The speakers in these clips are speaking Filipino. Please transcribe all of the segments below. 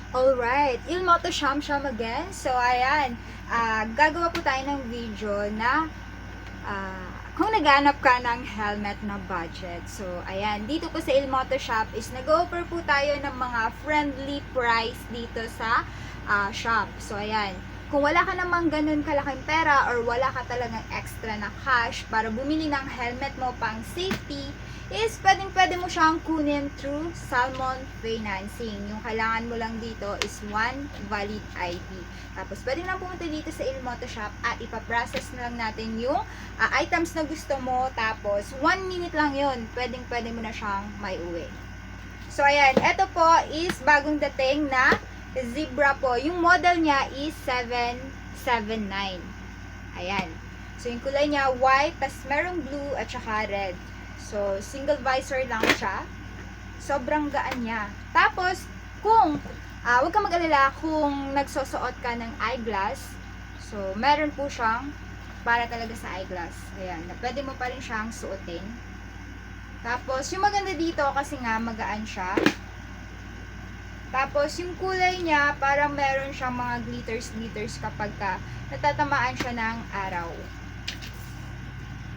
Alright, Ilmoto Sham Sham again. So, ayan, gagawa po tayo ng video na kung naghanap ka ng helmet na budget. So, ayan, dito po sa Ilmoto Shop is nag-offer po tayo ng mga friendly price dito sa shop. So, ayan, kung wala ka namang ganun kalaking pera or wala ka talagang extra na cash para bumili ng helmet mo pang safety, is pwede mo siyang kunin through Salmon Financing. Yung kailangan mo lang dito is one valid ID. Tapos pwede lang pumunta dito sa Ilmoto Shop at ipaprocess na lang natin yung items na gusto mo. Tapos 1 minute lang yun. Pwede mo na siyang may uwi. So ayan, ito po is bagong dating na Zebra po. Yung model niya is 779. Ayan. So yung kulay niya white, tas merong blue at saka red. So, single visor lang siya. Sobrang gaan niya. Tapos, kung, huwag ka mag-alala kung nagsusuot ka ng eyeglass. So, meron po siyang para talaga sa eyeglass. Ayan, na pwede mo pa rin siyang suotin. Tapos, yung maganda dito kasi nga magaan siya. Tapos, yung kulay niya, parang meron siyang mga glitters kapag natatamaan siya ng araw.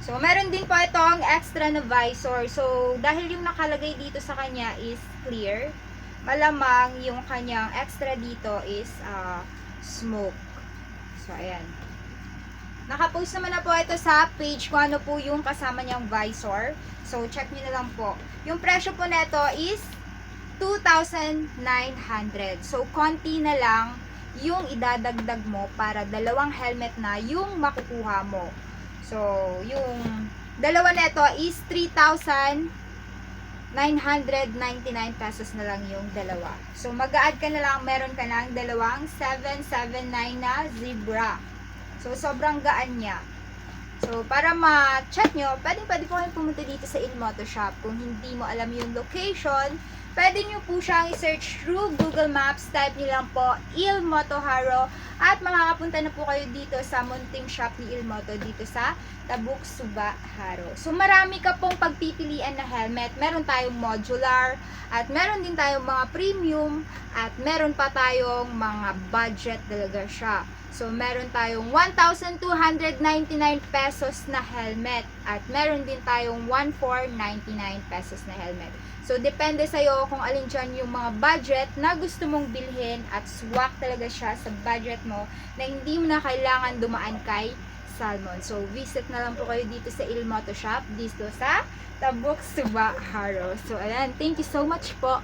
So, meron din po itong extra na visor. So, dahil yung nakalagay dito sa kanya is clear, malamang yung kanyang extra dito is smoke. So, ayan. Nakapost naman na po ito sa page kung ano po yung kasama niyang visor. So, check nyo na lang po. Yung presyo po nito is 2,900. So, konti na lang yung idadagdag mo para dalawang helmet na yung makukuha mo. So, yung dalawa na ito is 3,999 pesos na lang yung dalawa. So, mag-a-add ka na lang, meron ka ng dalawang 779 na Zebra. So, sobrang gaan niya. So, para ma-check nyo, pwede po kayo pumunta dito sa Ilmoto Shop. Kung hindi mo alam yung location, pwede nyo po siyang i-search through Google Maps. Type nyo lang po Ilmoto Haro at makakapunta na po kayo dito sa munting shop ni Ilmoto dito sa Tabuk, Suba, Haro. So, marami ka pong pagpipilian na helmet. Meron tayong modular at meron din tayong mga premium at meron pa tayong mga budget talaga siya. So, meron tayong 1,299 pesos na helmet at meron din tayong 1,499 pesos na helmet. So, depende sa'yo kung alin dyan yung mga budget na gusto mong bilhin at swak talaga siya sa budget mo na hindi mo na kailangan dumaan kay Salmon. So, visit na lang po kayo dito sa Ilmoto Shop, dito sa Tabuk, Suba, Haro. So, ayan. Thank you so much po.